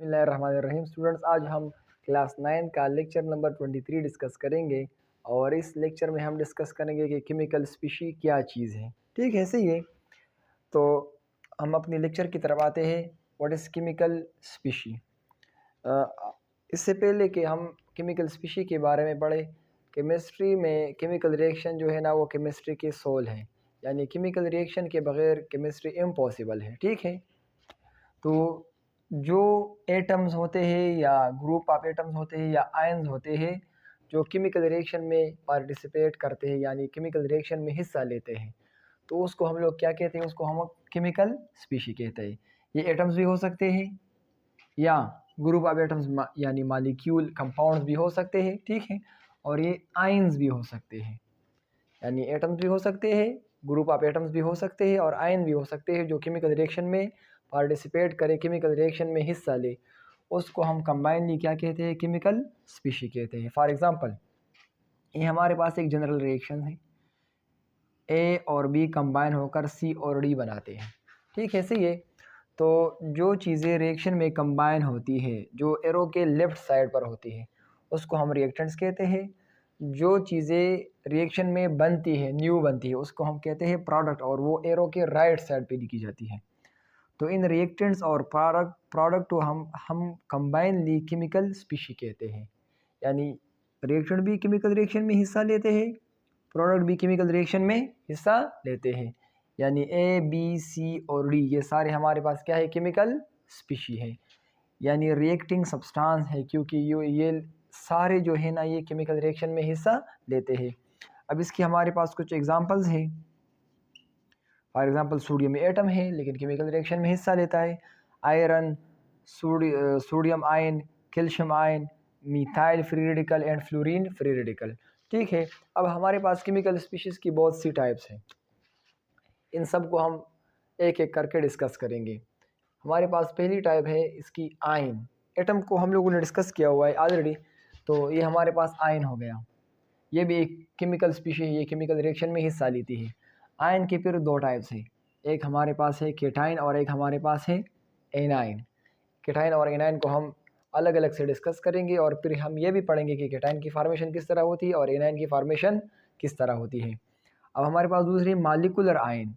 बिस्मिल्लाहिर्रहमानिर्रहीम। स्टूडेंट्स, आज हम क्लास 9 का लेक्चर नंबर 23 डिस्कस करेंगे और इस लेक्चर में हम डिस्कस करेंगे कि केमिकल स्पीशी क्या चीज़ है। ठीक है, सही है। तो हम अपनी लेक्चर की तरफ आते हैं। What is chemical species. इससे पहले कि हम केमिकल स्पीशी के बारे में पढ़े, केमिस्ट्री में केमिकल रिएक्शन जो है ना वो केमिस्ट्री के सोल है, यानी केमिकल रिएक्शन के बगैर केमिस्ट्री इम्पॉसिबल है। ठीक है, तो जो एटम्स होते हैं या ग्रुप ऑफ एटम्स होते हैं या आयन्स होते हैं जो केमिकल रिएक्शन में पार्टिसिपेट करते हैं यानी केमिकल रिएक्शन में हिस्सा लेते हैं, तो उसको हम लोग क्या कहते हैं, उसको हम केमिकल स्पीशी कहते हैं। ये एटम्स भी हो सकते हैं या ग्रुप ऑफ एटम्स यानी मॉलिक्यूल कंपाउंड्स भी हो सकते हैं। ठीक है, और ये आयन्स भी हो सकते हैं, यानी एटम्स भी हो सकते हैं, ग्रुप ऑफ एटम्स भी हो सकते हैं और आयन भी हो सकते हैं जो केमिकल रिएक्शन में पार्टिसिपेट करे, केमिकल रिएक्शन में हिस्सा ले, उसको हम कंबाइनली क्या कहते हैं, केमिकल स्पीशी कहते हैं। फॉर एग्जांपल, ये हमारे पास एक जनरल रिएक्शन है, ए और बी कंबाइन होकर सी और डी बनाते हैं। ठीक है, सही है। तो जो चीज़ें रिएक्शन में कंबाइन होती है, जो एरो के लेफ़्ट साइड पर होती है, उसको हम रिएक्टेंट्स कहते हैं। जो चीज़ें रिएक्शन में बनती है, न्यू बनती है, उसको हम कहते हैं प्रोडक्ट, और वो एरो के राइट साइड पे लिखी जाती है। तो इन रिएक्टेंट्स और प्रोडक्ट को हम कंबाइनली केमिकल स्पीशी कहते हैं। यानी रिएक्टेंट भी केमिकल रिएक्शन में हिस्सा लेते हैं, प्रोडक्ट भी केमिकल रिएक्शन में हिस्सा लेते हैं, यानी ए बी सी और डी ये सारे हमारे पास क्या है, केमिकल स्पीशी है, यानी रिएक्टिंग सब्सटेंस है, क्योंकि ये सारे जो है ना ये केमिकल रिएक्शन में हिस्सा लेते हैं। अब इसकी हमारे पास कुछ एग्जांपल्स हैं। फॉर एग्जांपल, सोडियम एटम है लेकिन केमिकल रिएक्शन में हिस्सा लेता है। Iron, sodium ion, calcium ion, methyl free radical and fluorine free radical. ठीक है, अब हमारे पास केमिकल स्पीशीज़ की बहुत सी टाइप्स हैं, इन सब को हम एक एक करके डिस्कस करेंगे। हमारे पास पहली टाइप है इसकी आयन। एटम को हम लोगों ने डिस्कस किया हुआ है ऑलरेडी, तो ये हमारे पास आयन हो गया। ये भी एक केमिकल स्पीशी है, ये केमिकल रिएक्शन में हिस्सा लेती है। आयन के फिर दो टाइप्स हैं, एक हमारे पास है केटाइन और एक हमारे पास है एनाइन। केटाइन और एनाइन को हम अलग अलग से डिस्कस करेंगे और फिर हम ये भी पढ़ेंगे कि केटाइन की फार्मेशन किस तरह होती है और एनाइन की फार्मेशन किस तरह होती है। अब हमारे पास दूसरी मॉलिक्यूलर आयन,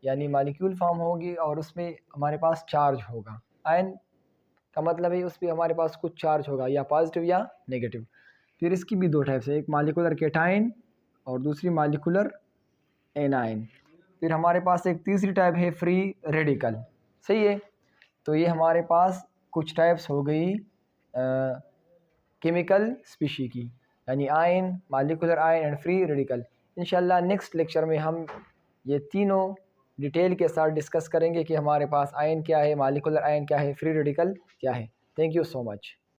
यानी मॉलिक्यूल फॉर्म होगी और उसमें हमारे पास चार्ज होगा। आयन का मतलब है उस पर हमारे पास कुछ चार्ज होगा, या पॉजिटिव या नेगेटिव। फिर इसकी भी दो टाइप्स है, एक मॉलिक्यूलर केटाइन और दूसरी मॉलिक्यूलर एनाइन। फिर हमारे पास एक तीसरी टाइप है फ्री रेडिकल। सही है, तो ये हमारे पास कुछ टाइप्स हो गई केमिकल स्पीशी की, यानी ion, molecular ion and free radical. इंशाल्लाह नेक्स्ट लेक्चर में हम ये तीनों डिटेल के साथ डिस्कस करेंगे कि हमारे पास आयन क्या है, मॉलिक्यूलर आयन क्या है, फ्री रेडिकल क्या है। Thank you so much.